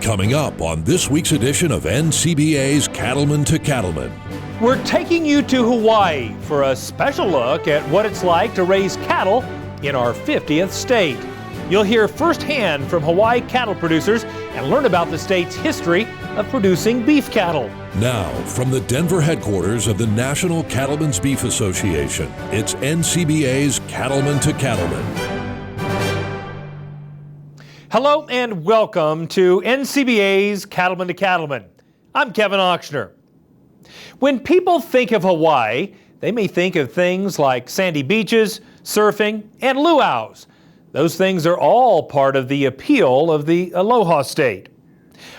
Coming up on this week's edition of NCBA's Cattlemen to Cattlemen. We're taking you to Hawaii for a special look at what it's like to raise cattle in our 50th state. You'll hear firsthand from Hawaii cattle producers and learn about the state's history of producing beef cattle. Now, from the Denver headquarters of the National Cattlemen's Beef Association, it's NCBA's Cattlemen to Cattlemen. Hello and welcome to NCBA's Cattlemen to Cattlemen. I'm Kevin Ochsner. When people think of Hawaii, they may think of things like sandy beaches, surfing, and luau's. Those things are all part of the appeal of the Aloha state.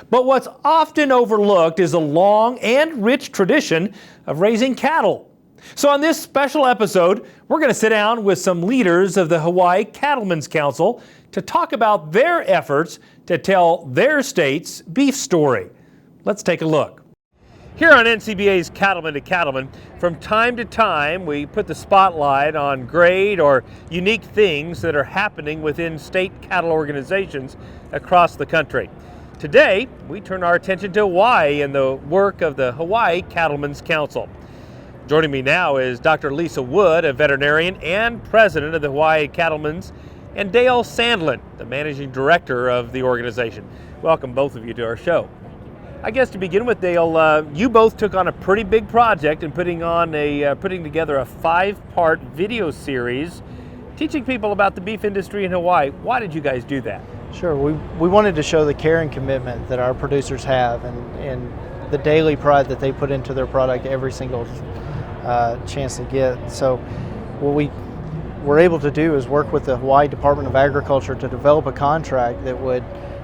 But what's often overlooked is a long and rich tradition of raising cattle. So on this special episode, we're going to sit down with some leaders of the Hawaii Cattlemen's Council to talk about their efforts to tell their state's beef story. Let's take a look. Here on NCBA's Cattlemen to Cattlemen, from time to time we put the spotlight on great or unique things that are happening within state cattle organizations across the country. Today, we turn our attention to Hawaii and the work of the Hawaii Cattlemen's Council. Joining me now is Dr. Lisa Wood, a veterinarian and president of the Hawaii Cattlemen's, and Dale Sandlin, the managing director of the organization. Welcome both of you to our show. I guess to begin with, Dale, you both took on a pretty big project in putting together a 5-part video series teaching people about the beef industry in Hawaii. Why did you guys do that? Sure, we wanted to show the care and commitment that our producers have and the daily pride that they put into their product every single chance they get. So what we were able to do is work with the Hawaii Department of Agriculture to develop a contract that would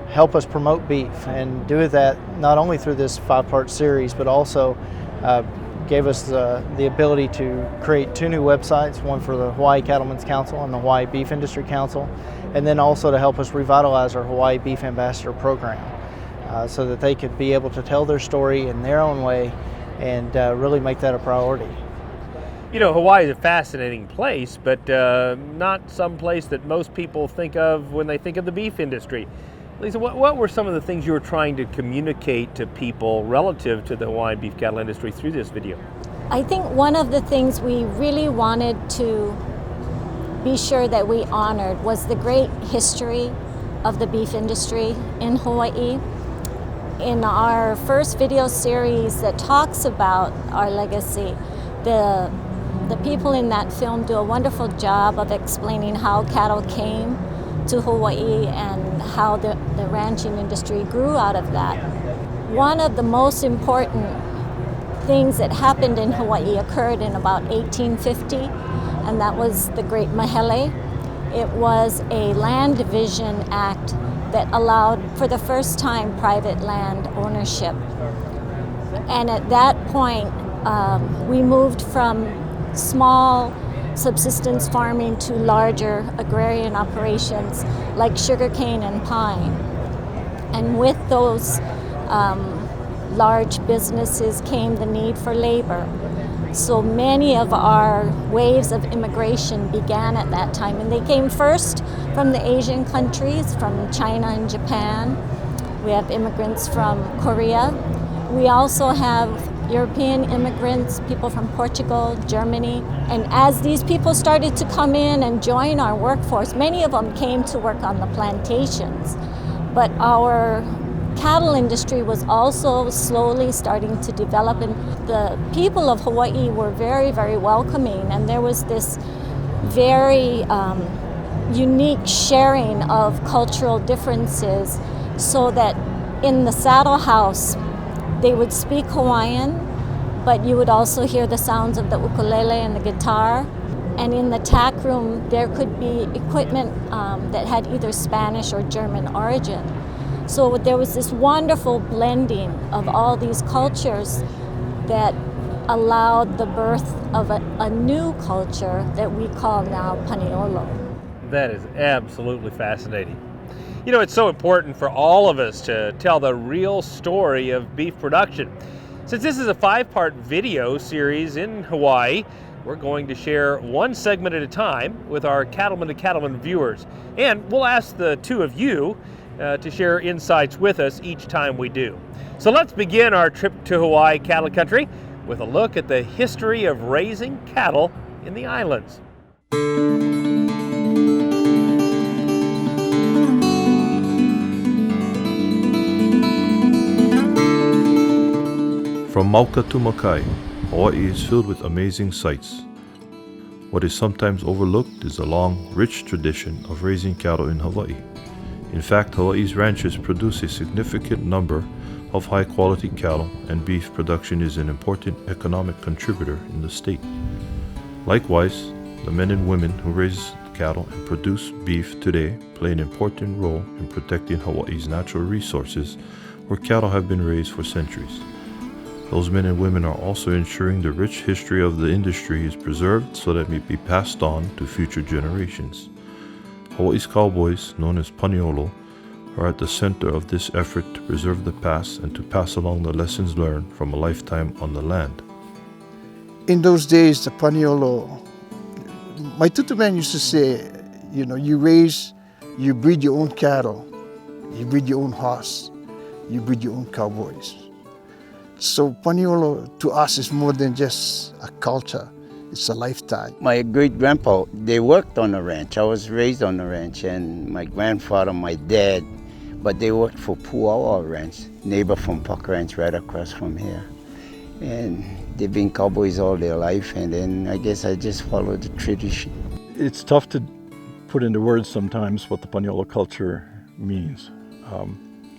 help us promote beef, and do that not only through this 5-part series, but also gave us the ability to create 2 new websites, one for the Hawaii Cattlemen's Council and the Hawaii Beef Industry Council, and then also to help us revitalize our Hawaii Beef Ambassador program so that they could be able to tell their story in their own way and really make that a priority. You know, Hawaii is a fascinating place, but not some place that most people think of when they think of the beef industry. Lisa, what were some of the things you were trying to communicate to people relative to the Hawaiian beef cattle industry through this video? I think one of the things we really wanted to be sure that we honored was the great history of the beef industry in Hawaii. In our first video series that talks about our legacy, the people in that film do a wonderful job of explaining how cattle came to Hawaii and how the ranching industry grew out of that. One of the most important things that happened in Hawaii occurred in about 1850, and that was the Great Mahele. It was a land division act that allowed for the first time private land ownership. And at that point, we moved from small subsistence farming to larger agrarian operations like sugarcane and pine. And with those large businesses came the need for labor. So many of our waves of immigration began at that time, and they came first from the Asian countries, from China and Japan. We have immigrants from Korea. We also have European immigrants, people from Portugal, Germany. And as these people started to come in and join our workforce, many of them came to work on the plantations. But our cattle industry was also slowly starting to develop, and the people of Hawaii were very, very welcoming. And there was this very unique sharing of cultural differences, so that in the saddle house, they would speak Hawaiian, but you would also hear the sounds of the ukulele and the guitar. And in the tack room, there could be equipment that had either Spanish or German origin. So there was this wonderful blending of all these cultures that allowed the birth of a new culture that we call now Paniolo. That is absolutely fascinating. You know, it's so important for all of us to tell the real story of beef production. Since this is a 5-part video series in Hawaii, we're going to share one segment at a time with our Cattlemen to Cattlemen viewers. And we'll ask the two of you to share insights with us each time we do. So let's begin our trip to Hawaii cattle country with a look at the history of raising cattle in the islands. From Mauka to Makai, Hawaii is filled with amazing sights. What is sometimes overlooked is the long, rich tradition of raising cattle in Hawaii. In fact, Hawaii's ranches produce a significant number of high-quality cattle, and beef production is an important economic contributor in the state. Likewise, the men and women who raise cattle and produce beef today play an important role in protecting Hawaii's natural resources, where cattle have been raised for centuries. Those men and women are also ensuring the rich history of the industry is preserved so that it may be passed on to future generations. Hawaii's cowboys, known as Paniolo, are at the center of this effort to preserve the past and to pass along the lessons learned from a lifetime on the land. In those days, the Paniolo, my tutu man used to say, you breed your own cattle, you breed your own horse, you breed your own cowboys. So Paniolo to us is more than just a culture, it's a lifetime. My great-grandpa, they worked on the ranch. I was raised on the ranch, and my grandfather, my dad, but they worked for Puawa Ranch, neighbor from Puck Ranch right across from here. And they've been cowboys all their life, and then I guess I just followed the tradition. It's tough to put into words sometimes what the Paniolo culture means.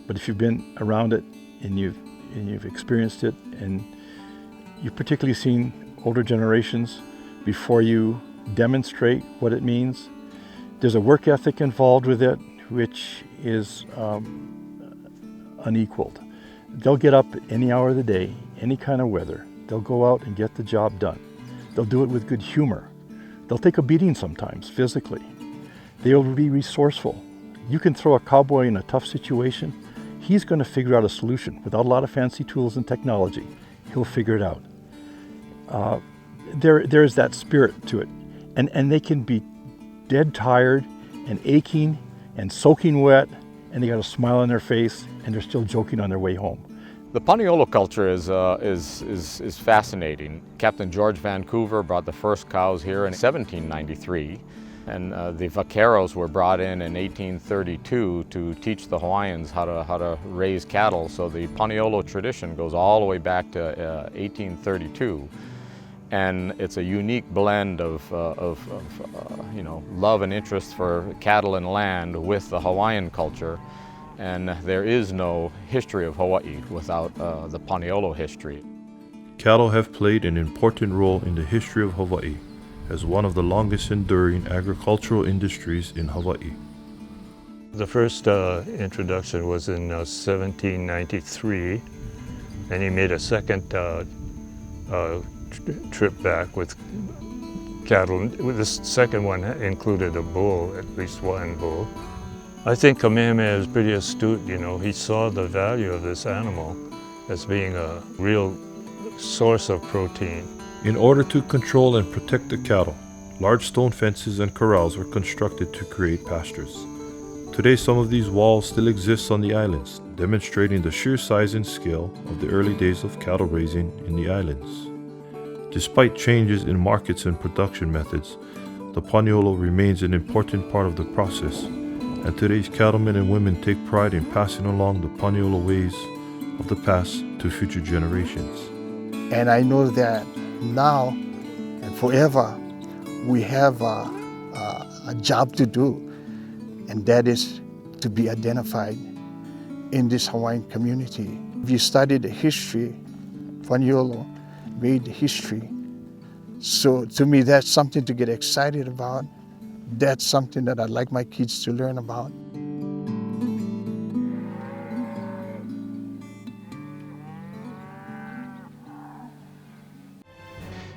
But if you've been around it and you've experienced it, and you've particularly seen older generations before you demonstrate what it means, there's a work ethic involved with it which is unequaled. They'll get up any hour of the day, any kind of weather. They'll go out and get the job done. They'll do it with good humor. They'll take a beating sometimes, physically. They'll be resourceful. You can throw a cowboy in a tough situation, he's going to figure out a solution. Without a lot of fancy tools and technology, he'll figure it out. There's that spirit to it. And they can be dead tired and aching and soaking wet, and they got a smile on their face, and they're still joking on their way home. The Paniolo culture is fascinating. Captain George Vancouver brought the first cows here in 1793, and the vaqueros were brought in 1832 to teach the Hawaiians how to raise cattle. So the Paniolo tradition goes all the way back to 1832, and it's a unique blend of love and interest for cattle and land with the Hawaiian culture. And there is no history of Hawaii without the Paniolo history. Cattle have played an important role in the history of Hawaii as one of the longest enduring agricultural industries in Hawaii. The first introduction was in 1793, and he made a second trip back with cattle. This second one included a bull, at least one bull. I think Kamehameha is pretty astute, he saw the value of this animal as being a real source of protein. In order to control and protect the cattle, large stone fences and corrals were constructed to create pastures. Today, some of these walls still exist on the islands, demonstrating the sheer size and scale of the early days of cattle raising in the islands. Despite changes in markets and production methods, the Paniolo remains an important part of the process, and today's cattlemen and women take pride in passing along the Paniolo ways of the past to future generations. And I know that now and forever we have a job to do, and that is to be identified in this Hawaiian community. If you study the history, Paniolo made the history. So to me, that's something to get excited about. That's something that I'd like my kids to learn about.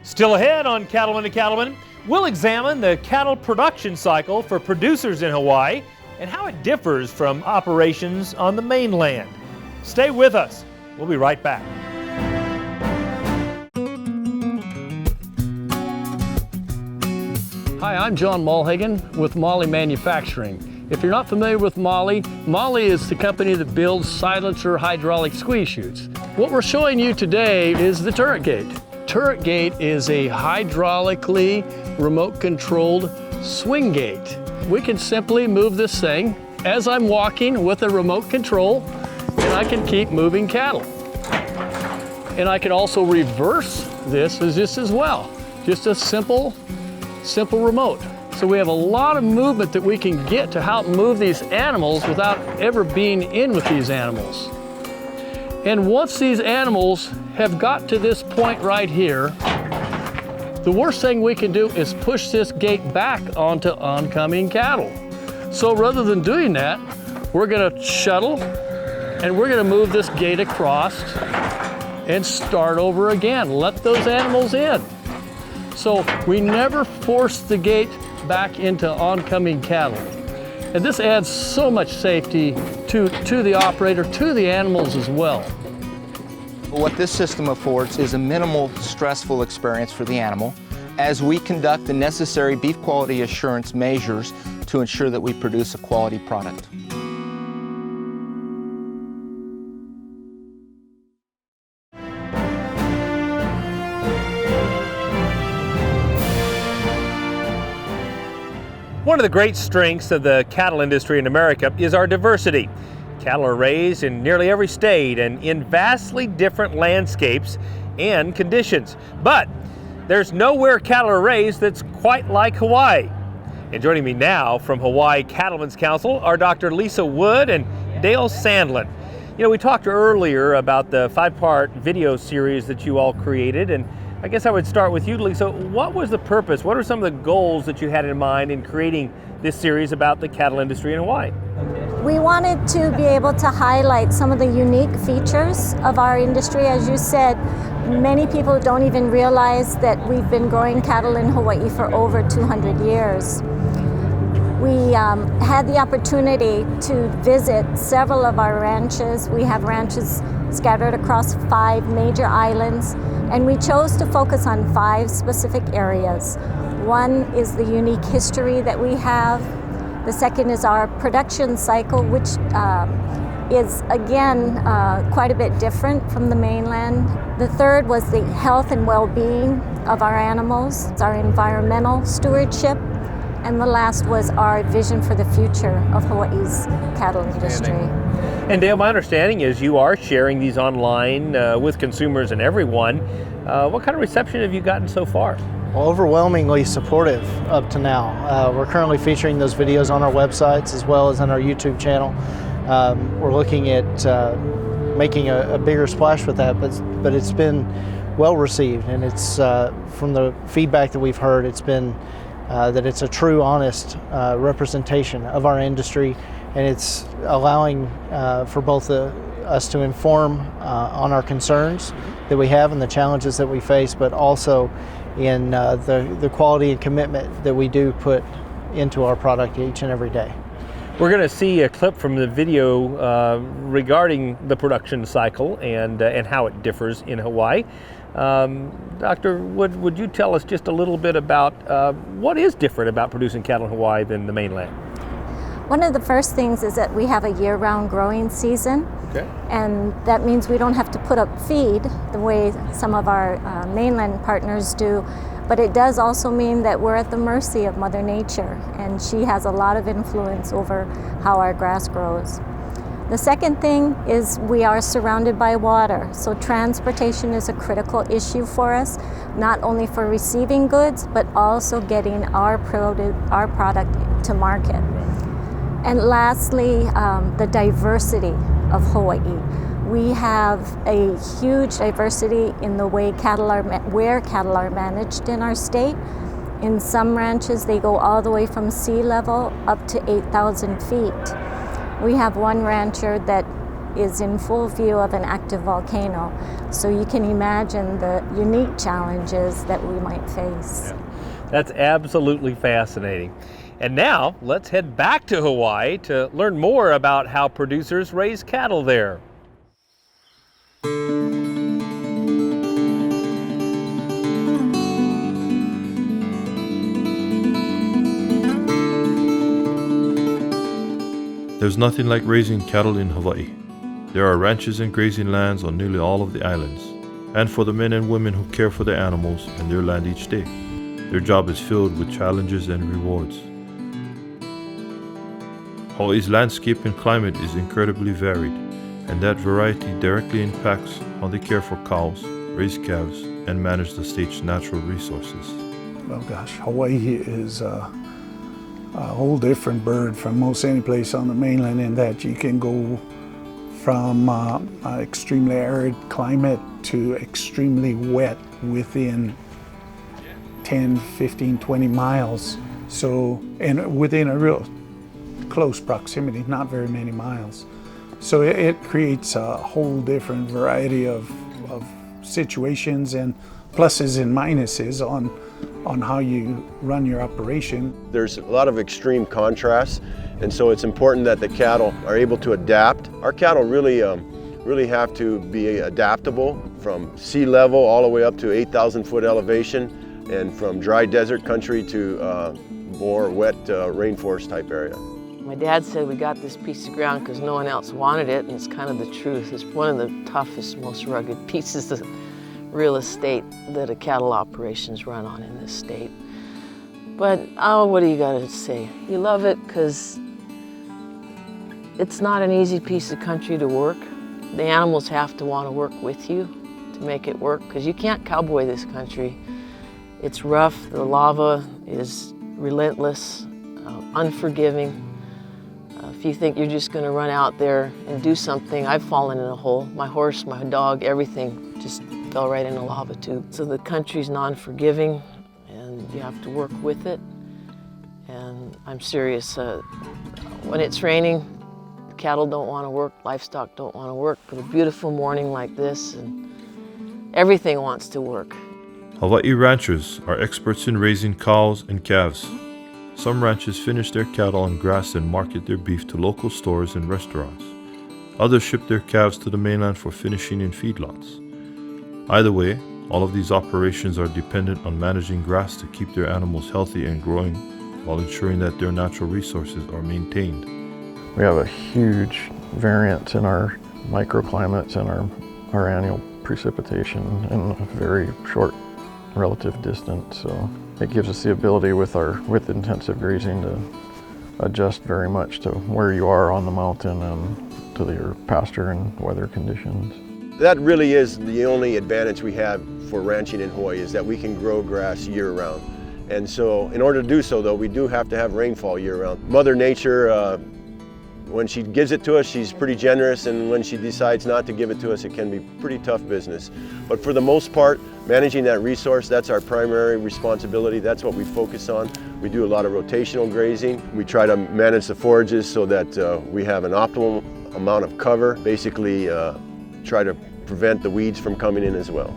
Still ahead on Cattlemen to Cattlemen, we'll examine the cattle production cycle for producers in Hawaii and how it differs from operations on the mainland. Stay with us. We'll be right back. Hi, I'm John Mulhagen with Molly Manufacturing. If you're not familiar with Molly, Molly is the company that builds silencer hydraulic squeeze chutes. What we're showing you today is the turret gate. Turret gate is a hydraulically remote controlled swing gate. We can simply move this thing as I'm walking with a remote control, and I can keep moving cattle. And I can also reverse this just as well. Just a simple remote. So we have a lot of movement that we can get to help move these animals without ever being in with these animals. And once these animals have got to this point right here, the worst thing we can do is push this gate back onto oncoming cattle. So rather than doing that, we're gonna shuttle and we're gonna move this gate across and start over again. Let those animals in. So we never force the gate back into oncoming cattle. And this adds so much safety to the operator, to the animals as well. What this system affords is a minimal stressful experience for the animal as we conduct the necessary beef quality assurance measures to ensure that we produce a quality product. One of the great strengths of the cattle industry in America is our diversity. Cattle are raised in nearly every state and in vastly different landscapes and conditions. But there's nowhere cattle are raised that's quite like Hawaii. And joining me now from Hawaii Cattlemen's Council are Dr. Lisa Wood and Dale Sandlin. You know, we talked earlier about the 5-part video series that you all created, and I guess I would start with you, Lisa. What was the purpose? What are some of the goals that you had in mind in creating this series about the cattle industry in Hawaii? We wanted to be able to highlight some of the unique features of our industry. As you said, many people don't even realize that we've been growing cattle in Hawaii for over 200 years. We had the opportunity to visit several of our ranches. We have ranches scattered across 5 major islands, and we chose to focus on 5 specific areas. One is the unique history that we have. The second is our production cycle, which is again quite a bit different from the mainland. The third was the health and well-being of our animals, our environmental stewardship, and the last was our vision for the future of Hawaii's cattle industry. And Dale, my understanding is you are sharing these online with consumers and everyone. What kind of reception have you gotten so far? Well, overwhelmingly supportive up to now. We're currently featuring those videos on our websites as well as on our YouTube channel. We're looking at making a bigger splash with that, but it's been well received, and it's from the feedback that we've heard, it's been that it's a true, honest representation of our industry, and it's allowing for both us to inform on our concerns that we have and the challenges that we face, but also in the quality and commitment that we do put into our product each and every day. We're going to see a clip from the video regarding the production cycle and how it differs in Hawaii. Dr. Wood, would you tell us just a little bit about what is different about producing cattle in Hawaii than the mainland? One of the first things is that we have a year-round growing season. Okay. And that means we don't have to put up feed the way some of our mainland partners do, but it does also mean that we're at the mercy of Mother Nature, and she has a lot of influence over how our grass grows. The second thing is we are surrounded by water, so transportation is a critical issue for us, not only for receiving goods, but also getting our product to market. And lastly, the diversity of Hawaii. We have a huge diversity in the way where cattle are managed in our state. In some ranches, they go all the way from sea level up to 8,000 feet. We have one rancher that is in full view of an active volcano, so you can imagine the unique challenges that we might face. Yeah. That's absolutely fascinating. And now, let's head back to Hawaii to learn more about how producers raise cattle there. There's nothing like raising cattle in Hawaii. There are ranches and grazing lands on nearly all of the islands, and for the men and women who care for their animals and their land each day, their job is filled with challenges and rewards. Hawaii's landscape and climate is incredibly varied, and that variety directly impacts how they care for cows, raise calves, and manage the state's natural resources. Well, gosh, Hawaii is a whole different bird from most any place on the mainland in that you can go from an extremely arid climate to extremely wet within 10, 15, 20 miles. So, and within a real close proximity, not very many miles. So it creates a whole different variety of situations and pluses and minuses on how you run your operation. There's a lot of extreme contrasts, and so it's important that the cattle are able to adapt. Our cattle really have to be adaptable from sea level all the way up to 8,000 foot elevation, and from dry desert country to more wet rainforest type area. My dad said we got this piece of ground because no one else wanted it, and it's kind of the truth. It's one of the toughest, most rugged pieces of real estate that a cattle operations run on in this state. But oh, what do you got to say? You love it because it's not an easy piece of country to work. The animals have to want to work with you to make it work because you can't cowboy this country. It's rough, the lava is relentless, unforgiving. If you think you're just going to run out there and do something, I've fallen in a hole. My horse, my dog, everything just fell right in a lava tube. So the country's non-forgiving, and you have to work with it. And I'm serious. When it's raining, cattle don't want to work, livestock don't want to work. But a beautiful morning like this, and everything wants to work. Hawaii ranchers are experts in raising cows and calves. Some ranches finish their cattle on grass and market their beef to local stores and restaurants. Others ship their calves to the mainland for finishing in feedlots. Either way, all of these operations are dependent on managing grass to keep their animals healthy and growing while ensuring that their natural resources are maintained. We have a huge variance in our microclimates and our annual precipitation in a very short relative distance. So it gives us the ability with intensive grazing to adjust very much to where you are on the mountain and to your pasture and weather conditions. That really is the only advantage we have for ranching in Hawaii, is that we can grow grass year-round. And so in order to do so, though, we do have to have rainfall year-round. Mother Nature, when she gives it to us, she's pretty generous, and when she decides not to give it to us, it can be pretty tough business. But for the most part, managing that resource, that's our primary responsibility. That's what we focus on. We do a lot of rotational grazing. We try to manage the forages so that we have an optimal amount of cover, basically try to prevent the weeds from coming in as well.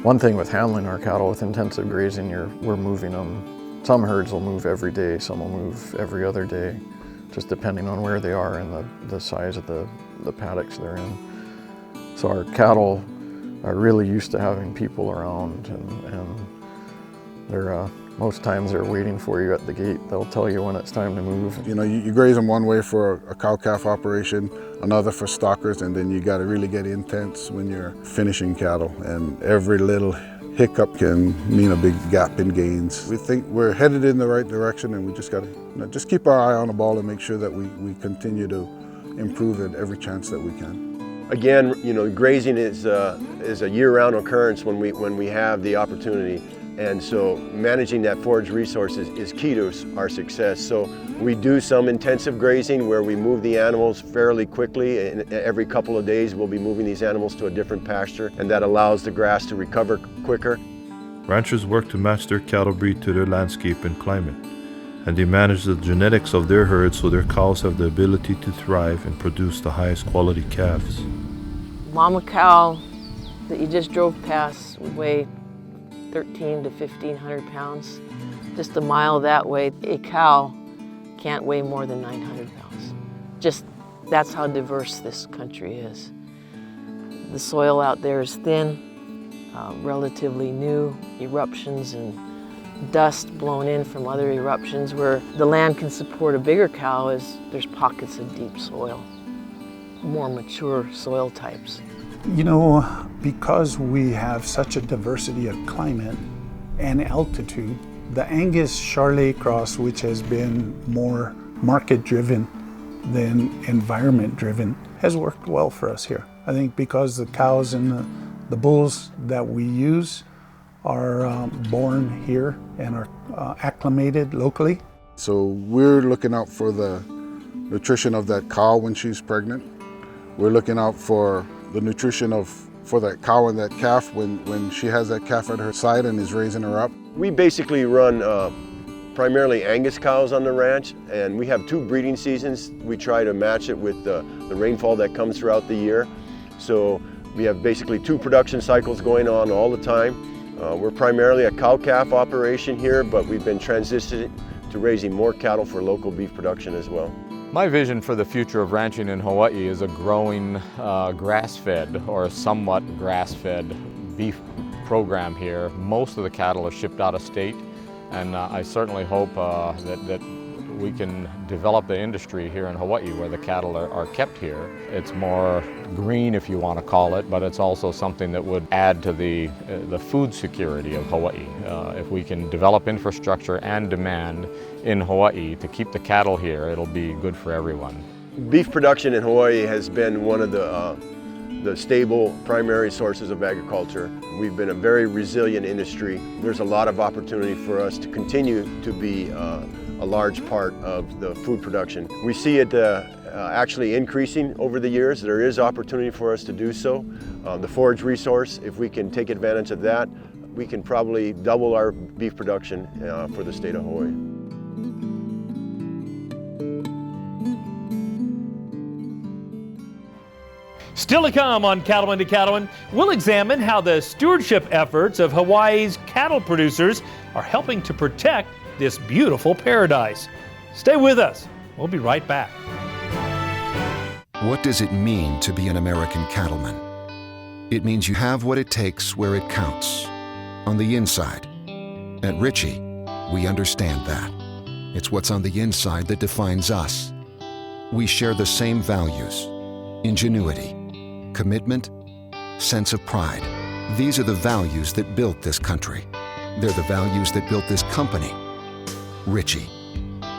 One thing with handling our cattle with intensive grazing, we're moving them. Some herds will move every day, some will move every other day, just depending on where they are and the size of the paddocks they're in. So our cattle are really used to having people around, and they're most times they're waiting for you at the gate. They'll tell you when it's time to move. You know, you graze them one way for a cow-calf operation, another for stockers, and then you got to really get intense when you're finishing cattle. And every little hiccup can mean a big gap in gains. We think we're headed in the right direction, and we just got to just keep our eye on the ball and make sure that we continue to improve it every chance that we can. Again, you know, grazing is a year-round occurrence when we have the opportunity. And so managing that forage resource is key to our success. So we do some intensive grazing where we move the animals fairly quickly, and every couple of days we'll be moving these animals to a different pasture, and that allows the grass to recover quicker. Ranchers work to match their cattle breed to their landscape and climate, and they manage the genetics of their herds so their cows have the ability to thrive and produce the highest quality calves. Mama cow that you just drove past would weigh 1,300 to 1,500 pounds. Just a mile that way, a cow can't weigh more than 900 pounds. Just, that's how diverse this country is. The soil out there is thin, relatively new, eruptions and dust blown in from other eruptions. Where the land can support a bigger cow is there's pockets of deep soil, more mature soil types. You know, because we have such a diversity of climate and altitude, the Angus Charolais cross, which has been more market-driven than environment-driven, has worked well for us here. I think because the cows and the bulls that we use are born here and are acclimated locally. So we're looking out for the nutrition of that cow when she's pregnant. We're looking out for the nutrition for that cow and that calf when she has that calf at her side and is raising her up. We basically run primarily Angus cows on the ranch, and we have 2 breeding seasons. We try to match it with the rainfall that comes throughout the year. So we have basically 2 production cycles going on all the time. We're primarily a cow-calf operation here, but we've been transitioning to raising more cattle for local beef production as well. My vision for the future of ranching in Hawaii is a growing grass-fed or somewhat grass-fed beef program here. Most of the cattle are shipped out of state, and I certainly hope that we can develop the industry here in Hawaii where the cattle are kept here. It's more green, if you want to call it, but it's also something that would add to the food security of Hawaii. If we can develop infrastructure and demand in Hawaii to keep the cattle here, it'll be good for everyone. Beef production in Hawaii has been one of the stable primary sources of agriculture. We've been a very resilient industry. There's a lot of opportunity for us to continue to be a large part of the food production. We see it actually increasing over the years. There is opportunity for us to do so. The forage resource, if we can take advantage of that, we can probably double our beef production for the state of Hawaii. Still to come on Cattlemen to Cattlemen, we'll examine how the stewardship efforts of Hawaii's cattle producers are helping to protect this beautiful paradise. Stay with us. We'll be right back. What does it mean to be an American cattleman? It means you have what it takes where it counts, on the inside. At Ritchie, we understand that. It's what's on the inside that defines us. We share the same values: ingenuity, commitment, sense of pride. These are the values that built this country. They're the values that built this company. Ritchie,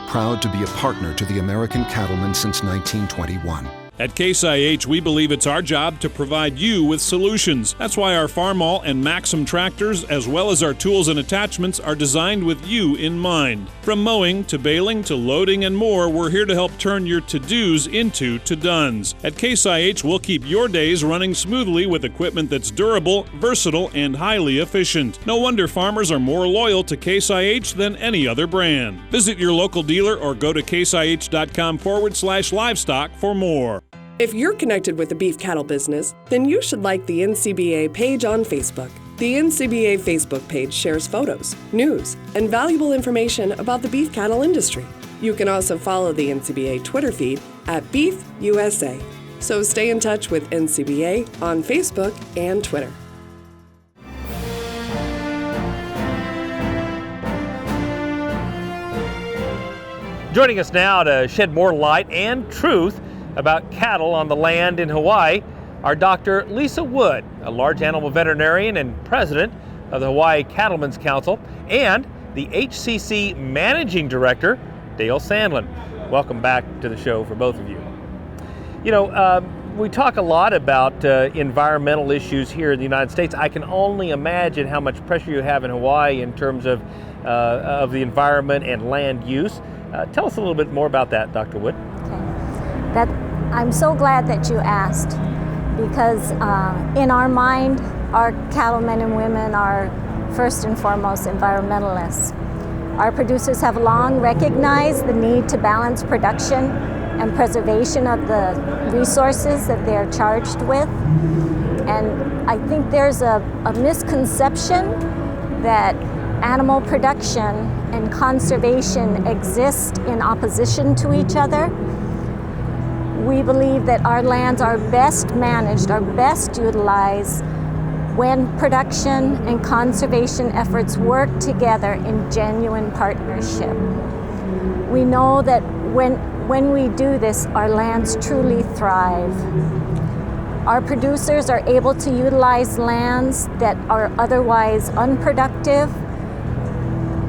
proud to be a partner to the American cattlemen since 1921. At Case IH, we believe it's our job to provide you with solutions. That's why our Farmall and Maxim tractors, as well as our tools and attachments, are designed with you in mind. From mowing to baling to loading and more, we're here to help turn your to-dos into to-dones. At Case IH, we'll keep your days running smoothly with equipment that's durable, versatile, and highly efficient. No wonder farmers are more loyal to Case IH than any other brand. Visit your local dealer or go to caseih.com/livestock for more. If you're connected with the beef cattle business, then you should like the NCBA page on Facebook. The NCBA Facebook page shares photos, news, and valuable information about the beef cattle industry. You can also follow the NCBA Twitter feed at Beef USA. So stay in touch with NCBA on Facebook and Twitter. Joining us now to shed more light and truth about cattle on the land in Hawaii are Dr. Lisa Wood, a large animal veterinarian and president of the Hawaii Cattlemen's Council, and the HCC Managing Director, Dale Sandlin. Welcome back to the show for both of you. You know, we talk a lot about environmental issues here in the United States. I can only imagine how much pressure you have in Hawaii in terms of the environment and land use. Tell us a little bit more about that, Dr. Wood. I'm so glad that you asked, because in our mind, our cattlemen and women are first and foremost environmentalists. Our producers have long recognized the need to balance production and preservation of the resources that they're charged with. And I think there's a misconception that animal production and conservation exist in opposition to each other. We believe that our lands are best managed, are best utilized when production and conservation efforts work together in genuine partnership. We know that when we do this, our lands truly thrive. Our producers are able to utilize lands that are otherwise unproductive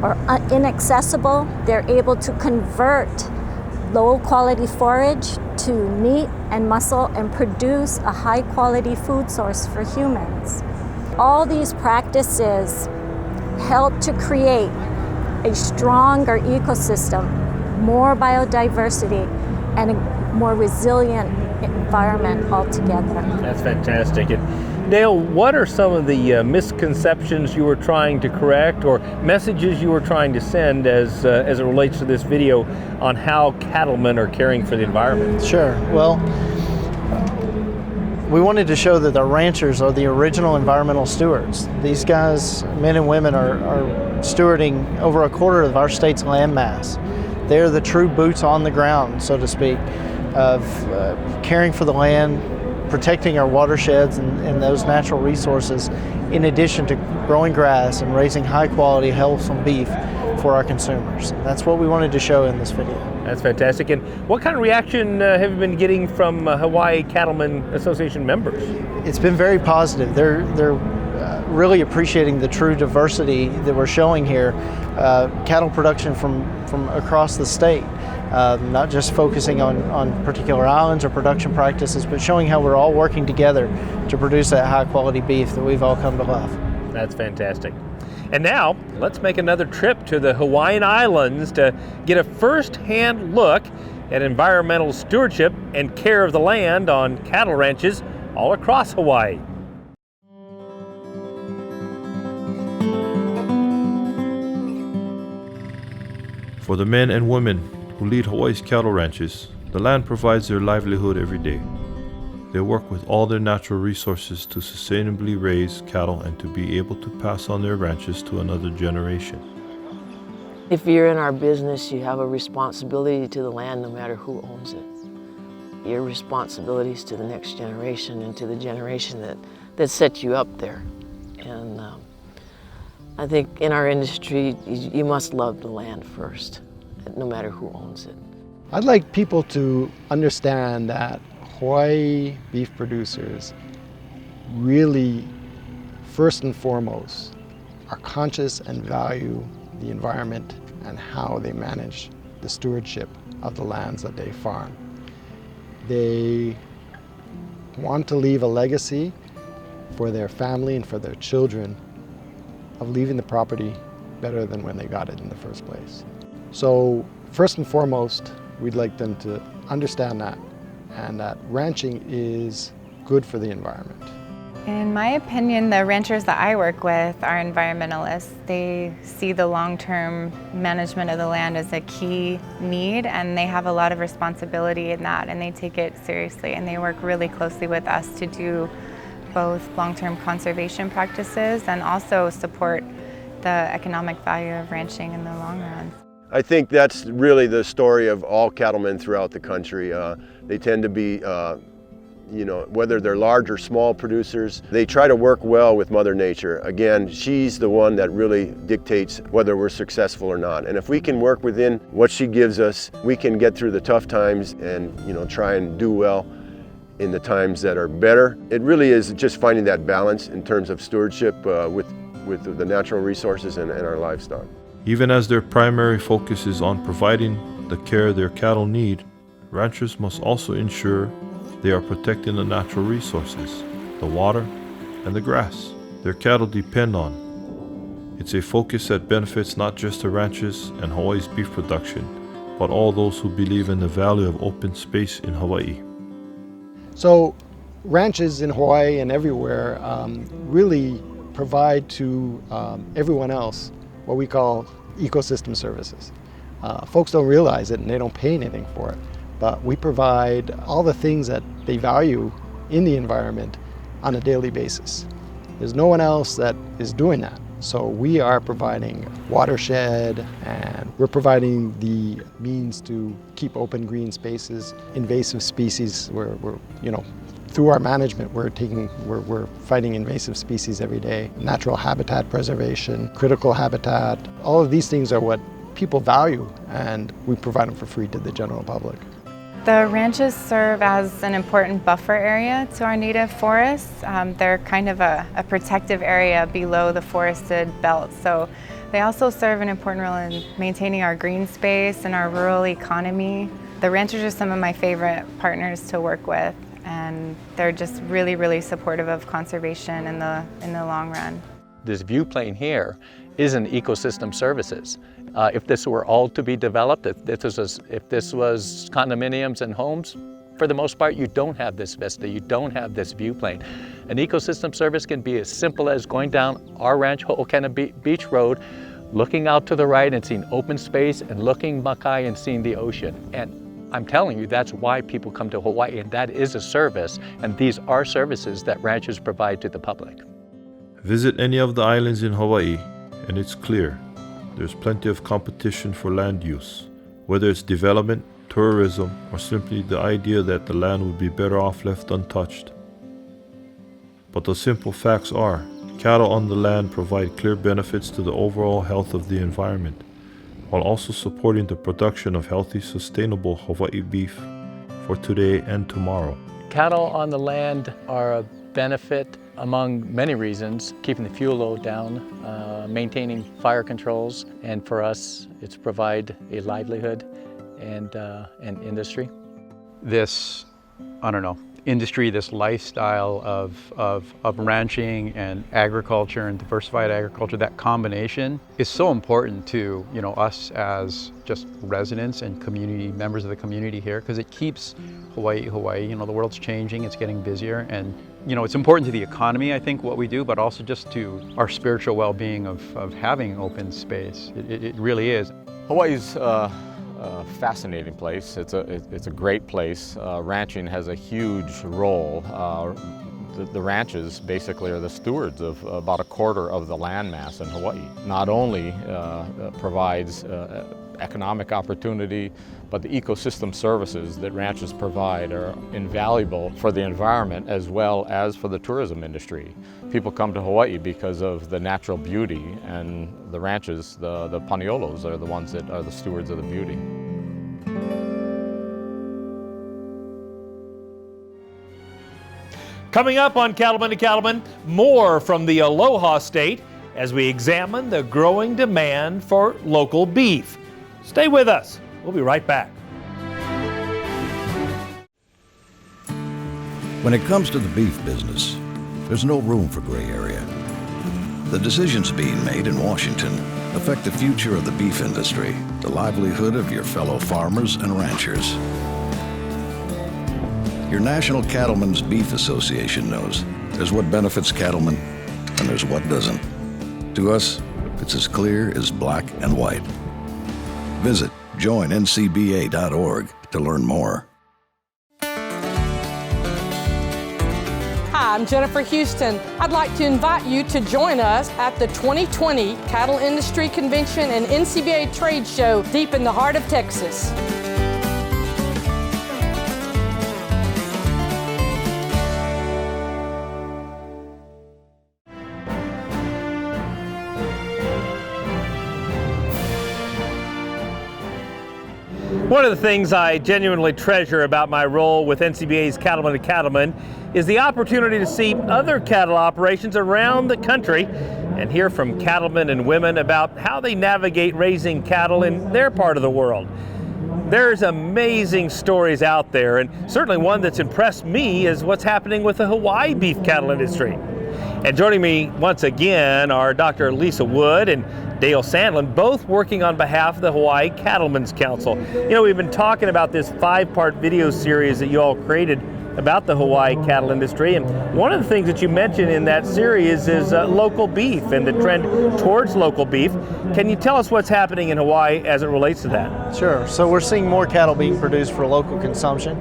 or inaccessible. They're able to convert low quality forage to meat and muscle and produce a high quality food source for humans. All these practices help to create a stronger ecosystem, more biodiversity, and a more resilient environment altogether. That's fantastic. And Dale, what are some of the misconceptions you were trying to correct or messages you were trying to send as it relates to this video on how cattlemen are caring for the environment? Sure. Well, we wanted to show that the ranchers are the original environmental stewards. These guys, men and women, are stewarding over a quarter of our state's land mass. They're the true boots on the ground, so to speak, of caring for the land, protecting our watersheds and those natural resources, in addition to growing grass and raising high quality, wholesome beef for our consumers. That's what we wanted to show in this video. That's fantastic. And what kind of reaction have you been getting from Hawaii Cattlemen Association members? It's been very positive. They're really appreciating the true diversity that we're showing here. Cattle production from across the state, not just focusing on particular islands or production practices, but showing how we're all working together to produce that high quality beef that we've all come to love. That's fantastic. And now, let's make another trip to the Hawaiian Islands to get a first-hand look at environmental stewardship and care of the land on cattle ranches all across Hawaii. For the men and women who lead Hawaii's cattle ranches, the land provides their livelihood every day. They work with all their natural resources to sustainably raise cattle and to be able to pass on their ranches to another generation. If you're in our business, you have a responsibility to the land no matter who owns it. Your responsibilities to the next generation and to the generation that set you up there. And I think in our industry, you must love the land first, no matter who owns it. I'd like people to understand that Hawaii beef producers really, first and foremost, are conscious and value the environment and how they manage the stewardship of the lands that they farm. They want to leave a legacy for their family and for their children of leaving the property better than when they got it in the first place. So first and foremost, we'd like them to understand that, and that ranching is good for the environment. In my opinion, the ranchers that I work with are environmentalists. They see the long-term management of the land as a key need, and they have a lot of responsibility in that, and they take it seriously, and they work really closely with us to do both long-term conservation practices and also support the economic value of ranching in the long run. I think that's really the story of all cattlemen throughout the country. They tend to be, whether they're large or small producers, they try to work well with Mother Nature. Again, she's the one that really dictates whether we're successful or not. And if we can work within what she gives us, we can get through the tough times and try and do well in the times that are better. It really is just finding that balance in terms of stewardship with the natural resources and our livestock. Even as their primary focus is on providing the care their cattle need, ranchers must also ensure they are protecting the natural resources, the water and the grass their cattle depend on. It's a focus that benefits not just the ranches and Hawaii's beef production, but all those who believe in the value of open space in Hawaii. So ranches in Hawaii and everywhere really provide to everyone else what we call ecosystem services. Folks don't realize it and they don't pay anything for it, but we provide all the things that they value in the environment on a daily basis. There's no one else that is doing that. So we are providing watershed, and we're providing the means to keep open green spaces, invasive species. We're through our management, we're fighting invasive species every day. Natural habitat preservation, critical habitat, all of these things are what people value, and we provide them for free to the general public. The ranches serve as an important buffer area to our native forests. They're kind of a protective area below the forested belt. So they also serve an important role in maintaining our green space and our rural economy. The ranchers are some of my favorite partners to work with, and they're just really, really supportive of conservation in the long run. This view plane here isn't ecosystem services. If this were all to be developed, if this was condominiums and homes, for the most part, you don't have this vista, you don't have this view plane. An ecosystem service can be as simple as going down our ranch, Ho'okana Beach Road, looking out to the right and seeing open space, and looking Makai and seeing the ocean. And I'm telling you, that's why people come to Hawaii, and that is a service, and these are services that ranchers provide to the public. Visit any of the islands in Hawaii, and it's clear there's plenty of competition for land use, whether it's development, tourism, or simply the idea that the land would be better off left untouched. But the simple facts are, cattle on the land provide clear benefits to the overall health of the environment, while also supporting the production of healthy, sustainable Hawaii beef for today and tomorrow. Cattle on the land are a benefit among many reasons, keeping the fuel load down, maintaining fire controls, and for us, it's provide a livelihood and industry. This, I don't know, industry, this lifestyle of ranching and agriculture and diversified agriculture, that combination is so important to, you know, us as just residents and community members of the community here, because it keeps Hawaii. You know, the world's changing, it's getting busier, and you know, it's important to the economy, I think, what we do, but also just to our spiritual well-being of having open space. It really is. Hawaii's a fascinating place. It's a great place. Ranching has a huge role. The ranches basically are the stewards of about a quarter of the landmass in Hawaii. Not only provides economic opportunity, but the ecosystem services that ranches provide are invaluable for the environment as well as for the tourism industry. People come to Hawaii because of the natural beauty, and the ranches, the Paniolos, are the ones that are the stewards of the beauty. Coming up on Cattlemen to Cattlemen, more from the Aloha State as we examine the growing demand for local beef. Stay with us. We'll be right back. When it comes to the beef business, there's no room for gray area. The decisions being made in Washington affect the future of the beef industry, the livelihood of your fellow farmers and ranchers. Your National Cattlemen's Beef Association knows there's what benefits cattlemen and there's what doesn't. To us, it's as clear as black and white. Visit joinncba.org to learn more. Hi, I'm Jennifer Houston. I'd like to invite you to join us at the 2020 Cattle Industry Convention and NCBA Trade Show deep in the heart of Texas. One of the things I genuinely treasure about my role with NCBA's Cattlemen to Cattlemen is the opportunity to see other cattle operations around the country and hear from cattlemen and women about how they navigate raising cattle in their part of the world. There's amazing stories out there, and certainly one that's impressed me is what's happening with the Hawaii beef cattle industry. And joining me once again are Dr. Lisa Wood and Dale Sandlin, both working on behalf of the Hawaii Cattlemen's Council. You know, we've been talking about this 5-part video series that you all created about the Hawaii cattle industry, and one of the things that you mentioned in that series is local beef and the trend towards local beef. Can you tell us what's happening in Hawaii as it relates to that? Sure. So we're seeing more cattle being produced for local consumption.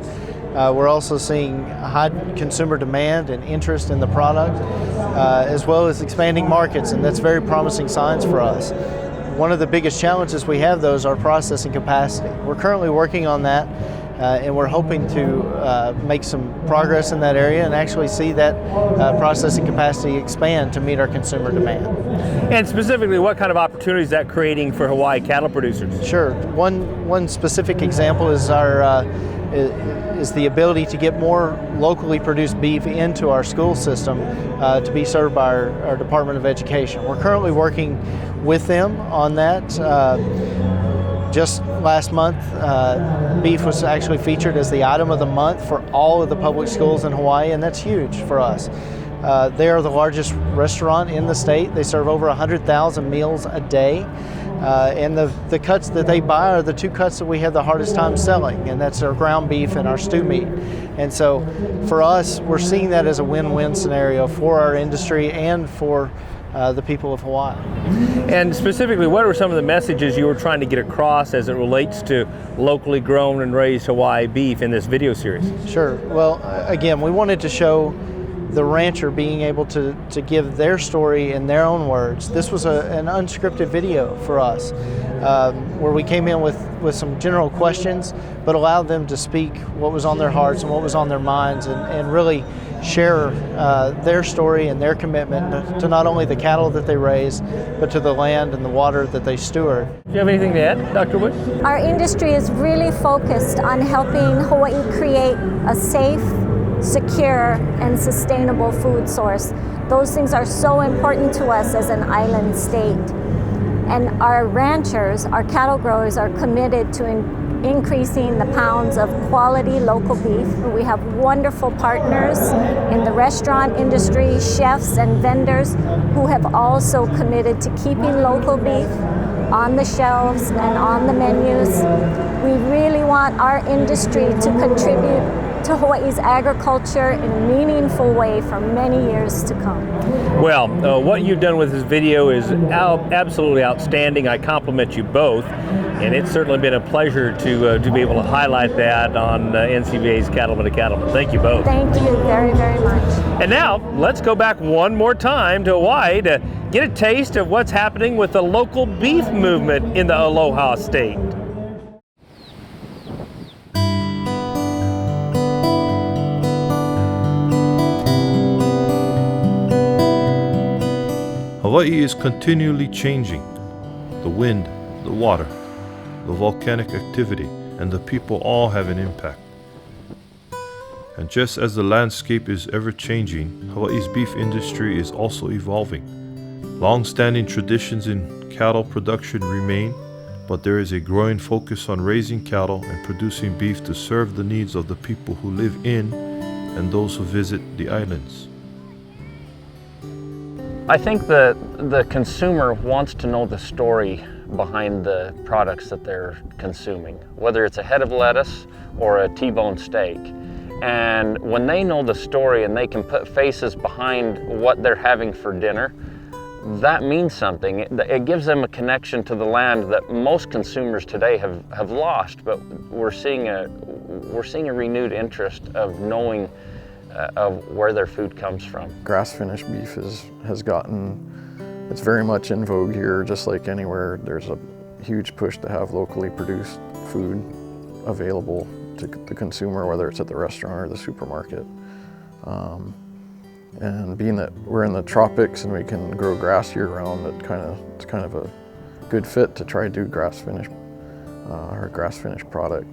We're also seeing high consumer demand and interest in the product, as well as expanding markets, and that's very promising signs for us. One of the biggest challenges we have, though, is our processing capacity. We're currently working on that, and we're hoping to make some progress in that area and actually see that processing capacity expand to meet our consumer demand. And specifically, what kind of opportunities is that creating for Hawaii cattle producers? Sure. One specific example is is the ability to get more locally produced beef into our school system to be served by our Department of Education. We're currently working with them on that. Just last month, beef was actually featured as the item of the month for all of the public schools in Hawaii, and that's huge for us. They are the largest restaurant in the state. They serve over 100,000 meals a day. And the cuts that they buy are the two cuts that we have the hardest time selling, and that's our ground beef and our stew meat. And so for us, we're seeing that as a win-win scenario for our industry and for the people of Hawaii. And specifically, what are some of the messages you were trying to get across as it relates to locally grown and raised Hawaii beef in this video series? Sure. Well, again, we wanted to show the rancher being able to give their story in their own words. This was an unscripted video for us, where we came in with some general questions, but allowed them to speak what was on their hearts and what was on their minds, and really share their story and their commitment to not only the cattle that they raise, but to the land and the water that they steward. Do you have anything to add, Dr. Wood? Our industry is really focused on helping Hawaii create a safe, secure, and sustainable food source. Those things are so important to us as an island state. And our ranchers, our cattle growers, are committed to increasing the pounds of quality local beef. We have wonderful partners in the restaurant industry, chefs and vendors who have also committed to keeping local beef on the shelves and on the menus. We really want our industry to contribute to Hawaii's agriculture in a meaningful way for many years to come. Well, what you've done with this video is absolutely outstanding. I compliment you both, and it's certainly been a pleasure to be able to highlight that on NCBA's Cattlemen to Cattlemen. Thank you both. Thank you very, very much. And now, let's go back one more time to Hawaii to get a taste of what's happening with the local beef movement in the Aloha state. Hawaii is continually changing. The wind, the water, the volcanic activity, and the people all have an impact. And just as the landscape is ever changing, Hawaii's beef industry is also evolving. Long-standing traditions in cattle production remain, but there is a growing focus on raising cattle and producing beef to serve the needs of the people who live in and those who visit the islands. I think the consumer wants to know the story behind the products that they're consuming, whether it's a head of lettuce or a T-bone steak. And when they know the story and they can put faces behind what they're having for dinner, that means something. It gives them a connection to the land that most consumers today have lost, but we're seeing a renewed interest of knowing of where their food comes from. Grass-finished beef it's very much in vogue here, just like anywhere. There's a huge push to have locally produced food available to the consumer, whether it's at the restaurant or the supermarket. And being that we're in the tropics and we can grow grass year-round, it's kind of a good fit to try to do grass-finished product.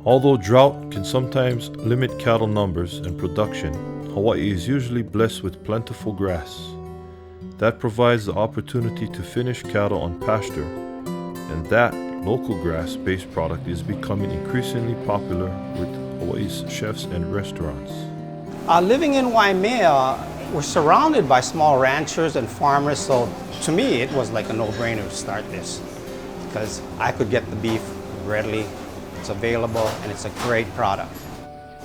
Although drought can sometimes limit cattle numbers and production, Hawaii is usually blessed with plentiful grass. That provides the opportunity to finish cattle on pasture, and that local grass-based product is becoming increasingly popular with Hawaii's chefs and restaurants. Living in Waimea, we're surrounded by small ranchers and farmers, so to me it was like a no-brainer to start this, because I could get the beef readily. It's available and it's a great product.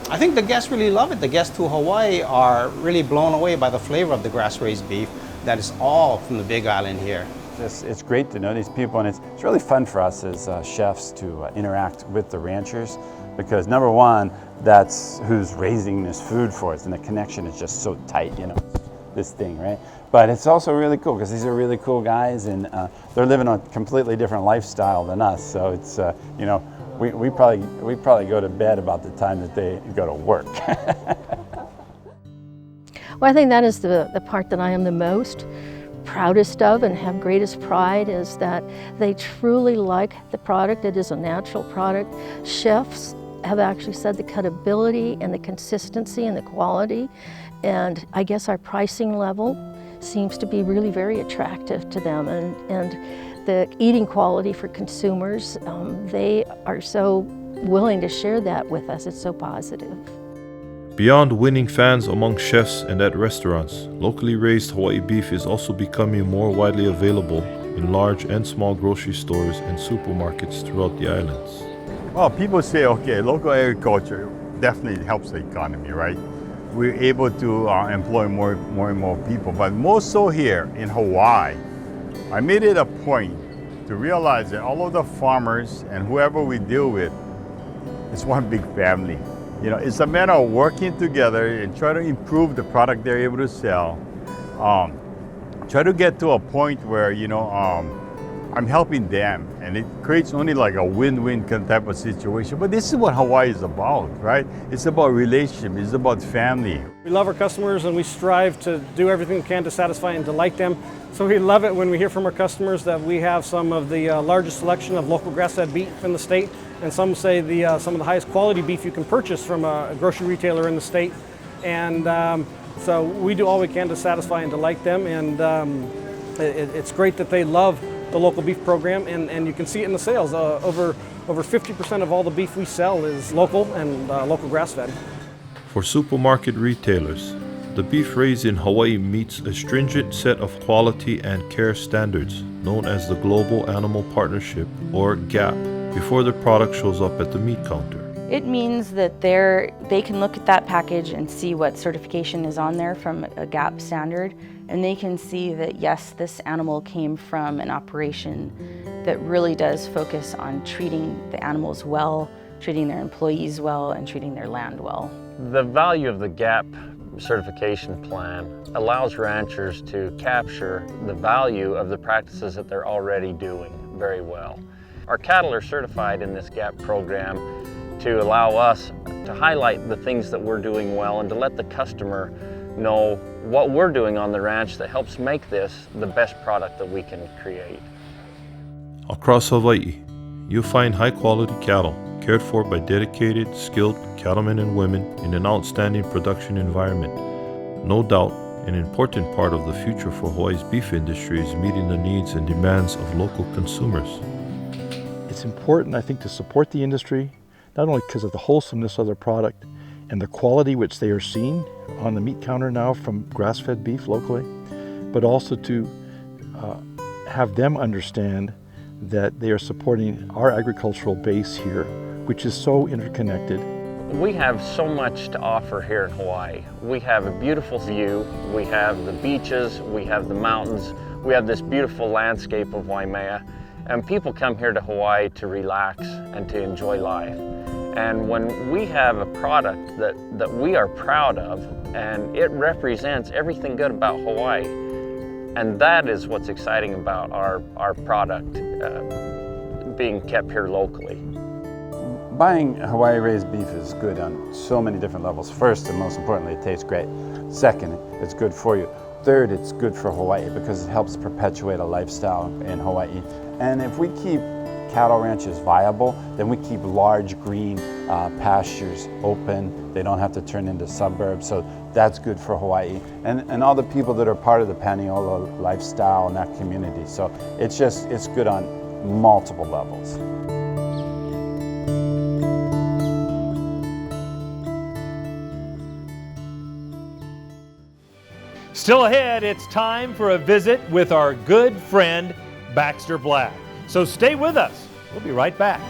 I think the guests really love it. The guests to Hawaii are really blown away by the flavor of the grass-raised beef that is all from the Big Island here. It's great to know these people, and it's really fun for us as chefs to interact with the ranchers, because number one, that's who's raising this food for us, and the connection is just so tight, this thing, right? But it's also really cool because these are really cool guys, and they're living a completely different lifestyle than us. So it's, we probably go to bed about the time that they go to work. Well, I think that is the part that I am the most proudest of and have greatest pride, is that they truly like the product. It is a natural product. Chefs have actually said the cuttability and the consistency and the quality, and I guess our pricing level seems to be really very attractive to them, and the eating quality for consumers, they are so willing to share that with us. It's so positive. Beyond winning fans among chefs and at restaurants, locally raised Hawaii beef is also becoming more widely available in large and small grocery stores and supermarkets throughout the islands. Well, people say, okay, local agriculture definitely helps the economy, right? We're able to employ more and more people, but most so here in Hawaii. I made it a point to realize that all of the farmers and whoever we deal with, it's one big family. You know, it's a matter of working together and try to improve the product they're able to sell. Try to get to a point where, you know, I'm helping them, and it creates only like a win-win type of situation. But this is what Hawaii is about, right? It's about relationship, it's about family. We love our customers, and we strive to do everything we can to satisfy and delight them. So we love it when we hear from our customers that we have some of the largest selection of local grass-fed beef in the state, and some say some of the highest quality beef you can purchase from a grocery retailer in the state. And so we do all we can to satisfy and delight them, and it's great that they love the local beef program, and you can see it in the sales. Over 50% of all the beef we sell is local and local grass-fed. For supermarket retailers, the beef raised in Hawaii meets a stringent set of quality and care standards known as the Global Animal Partnership, or GAP, before the product shows up at the meat counter. It means that they can look at that package and see what certification is on there from a GAP standard, and they can see that yes, this animal came from an operation that really does focus on treating the animals well, treating their employees well, and treating their land well. The value of the GAP certification plan allows ranchers to capture the value of the practices that they're already doing very well. Our cattle are certified in this GAP program to allow us to highlight the things that we're doing well and to let the customer know what we're doing on the ranch that helps make this the best product that we can create. Across Hawaii, you'll find high-quality cattle cared for by dedicated, skilled cattlemen and women in an outstanding production environment. No doubt, an important part of the future for Hawaii's beef industry is meeting the needs and demands of local consumers. It's important, I think, to support the industry, not only because of the wholesomeness of their product and the quality which they are seeing on the meat counter now from grass-fed beef locally, but also to have them understand that they are supporting our agricultural base here, which is so interconnected. We have so much to offer here in Hawaii. We have a beautiful view, we have the beaches, we have the mountains, we have this beautiful landscape of Waimea, and people come here to Hawaii to relax and to enjoy life. And when we have a product that we are proud of, and it represents everything good about Hawaii, and that is what's exciting about our product being kept here locally. Buying Hawaii-raised beef is good on so many different levels. First, and most importantly, it tastes great. Second, it's good for you. Third, it's good for Hawaii because it helps perpetuate a lifestyle in Hawaii. And if we keep cattle ranches viable, then we keep large green pastures open. They don't have to turn into suburbs, so that's good for Hawaii. And all the people that are part of the Paniolo lifestyle and that community. So it's good on multiple levels. Still ahead, it's time for a visit with our good friend, Baxter Black. So stay with us. We'll be right back.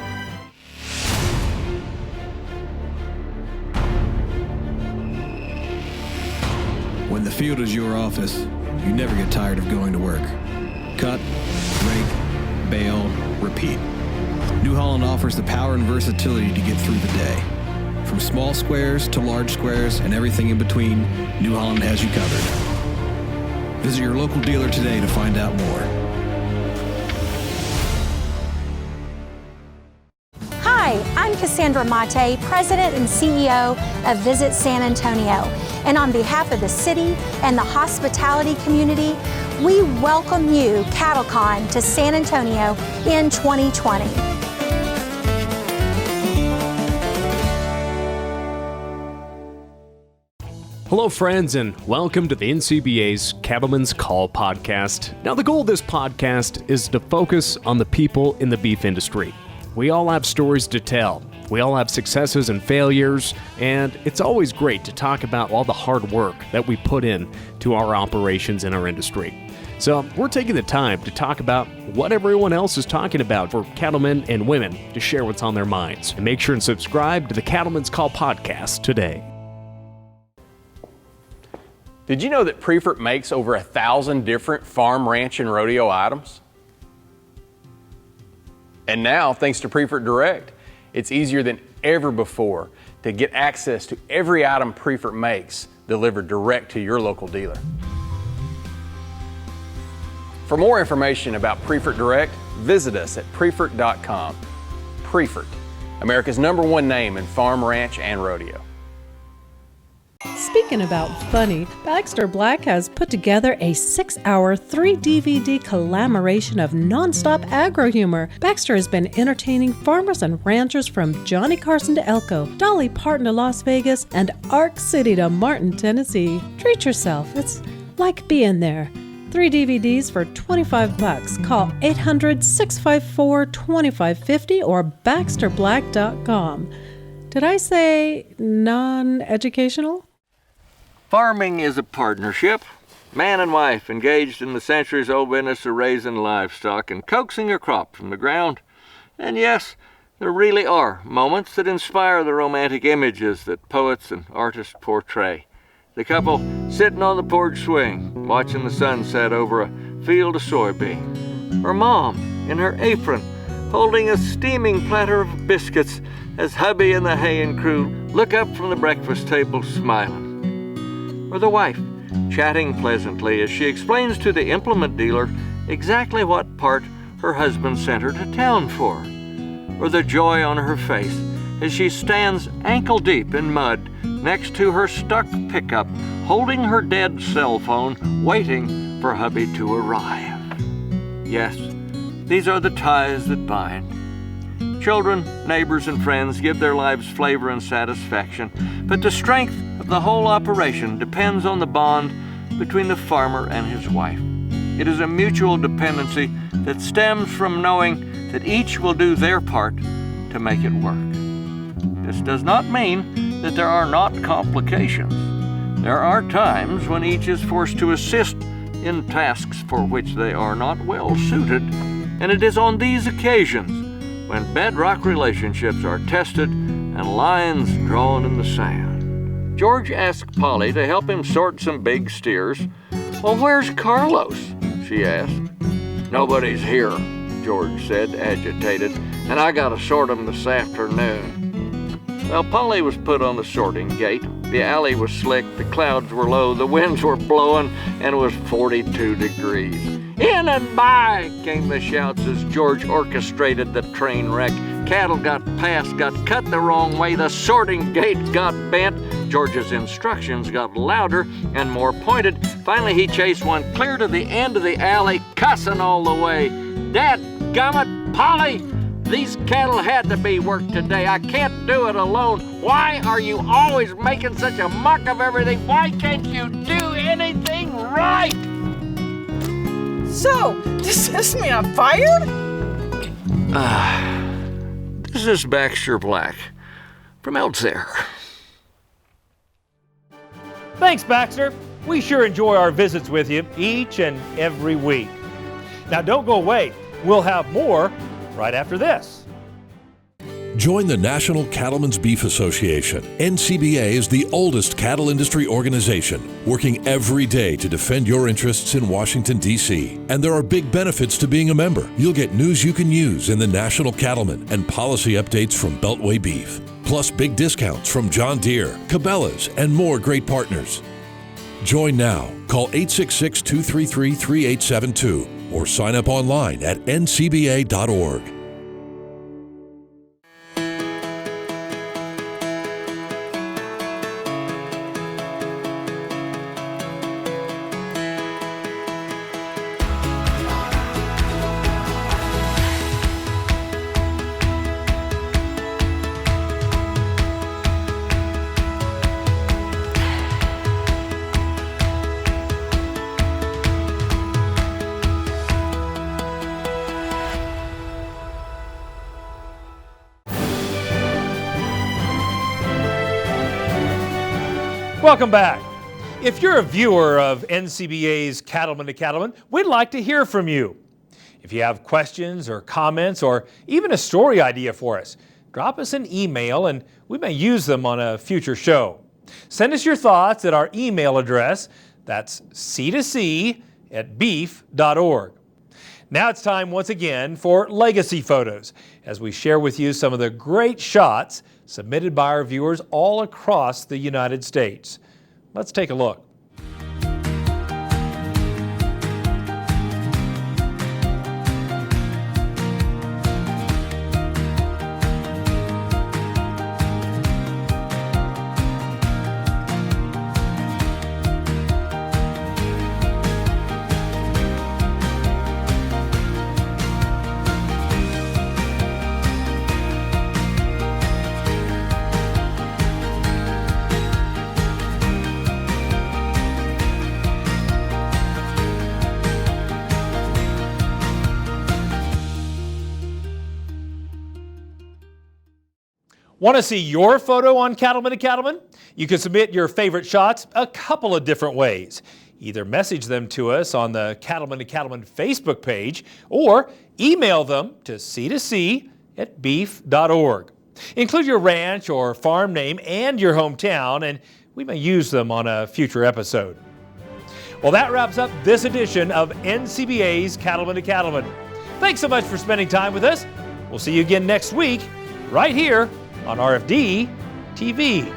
When the field is your office, you never get tired of going to work. Cut, rake, bale, repeat. New Holland offers the power and versatility to get through the day. From small squares to large squares and everything in between, New Holland has you covered. Visit your local dealer today to find out more. Hi, Cassandra Mate, President and CEO of Visit San Antonio. And on behalf of the city and the hospitality community, we welcome you, CattleCon, to San Antonio in 2020. Hello, friends, and welcome to the NCBA's Cattlemen's Call podcast. Now, the goal of this podcast is to focus on the people in the beef industry. We all have stories to tell. We all have successes and failures, and it's always great to talk about all the hard work that we put in to our operations in our industry. So we're taking the time to talk about what everyone else is talking about for cattlemen and women to share what's on their minds. And make sure and subscribe to the Cattlemen's Call podcast today. Did you know that Prefert makes over 1,000 different farm, ranch, and rodeo items? And now, thanks to Prefert Direct, it's easier than ever before to get access to every item Prefert makes delivered direct to your local dealer. For more information about Prefert Direct, visit us at prefert.com. Prefert, America's #1 name in farm, ranch, and rodeo. Speaking about funny, Baxter Black has put together a 6-hour, 3-DVD collaboration of nonstop agro humor. Baxter has been entertaining farmers and ranchers from Johnny Carson to Elko, Dolly Parton to Las Vegas, and Ark City to Martin, Tennessee. Treat yourself. It's like being there. 3 DVDs for $25. Call 800-654-2550 or baxterblack.com. Did I say non-educational? Farming is a partnership. Man and wife engaged in the centuries-old business of raising livestock and coaxing a crop from the ground. And yes, there really are moments that inspire the romantic images that poets and artists portray. The couple sitting on the porch swing, watching the sunset over a field of soybean. Or mom in her apron, holding a steaming platter of biscuits as hubby and the haying crew look up from the breakfast table smiling. Or the wife, chatting pleasantly as she explains to the implement dealer exactly what part her husband sent her to town for. Or the joy on her face as she stands ankle-deep in mud next to her stuck pickup, holding her dead cell phone, waiting for hubby to arrive. Yes, these are the ties that bind. Children, neighbors, and friends give their lives flavor and satisfaction, but the strength of the whole operation depends on the bond between the farmer and his wife. It is a mutual dependency that stems from knowing that each will do their part to make it work. This does not mean that there are not complications. There are times when each is forced to assist in tasks for which they are not well suited, and it is on these occasions when bedrock relationships are tested and lines drawn in the sand. George asked Polly to help him sort some big steers. "Well, where's Carlos?" she asked. "Nobody's here," George said, agitated, "and I gotta sort them this afternoon." Well, Polly was put on the sorting gate. The alley was slick, the clouds were low, the winds were blowing, and it was 42 degrees. "In and by!" came the shouts as George orchestrated the train wreck. Cattle got passed, got cut the wrong way, the sorting gate got bent. George's instructions got louder and more pointed. Finally, he chased one clear to the end of the alley, cussing all the way. "Dadgummit, Polly! These cattle had to be worked today. I can't do it alone. Why are you always making such a muck of everything? Why can't you do anything right?" So, does this mean I'm fired? This is Baxter Black from out there. Thanks, Baxter. We sure enjoy our visits with you each and every week. Now, don't go away. We'll have more right after this. Join the National Cattlemen's Beef Association. NCBA is the oldest cattle industry organization, working every day to defend your interests in Washington, D.C. And there are big benefits to being a member. You'll get news you can use in the National Cattlemen and policy updates from Beltway Beef, plus big discounts from John Deere, Cabela's, and more great partners. Join now. Call 866-233-3872 or sign up online at ncba.org. Welcome back. If you're a viewer of NCBA's Cattlemen to Cattlemen, we'd like to hear from you. If you have questions or comments or even a story idea for us, drop us an email and we may use them on a future show. Send us your thoughts at our email address. That's c2c@beef.org. Now it's time once again for Legacy Photos, as we share with you some of the great shots submitted by our viewers all across the United States. Let's take a look. Want to see your photo on Cattlemen to Cattlemen? You can submit your favorite shots a couple of different ways. Either message them to us on the Cattlemen to Cattlemen Facebook page or email them to c2c@beef.org. Include your ranch or farm name and your hometown, and we may use them on a future episode. Well, that wraps up this edition of NCBA's Cattlemen to Cattlemen. Thanks so much for spending time with us. We'll see you again next week, right here on RFD TV.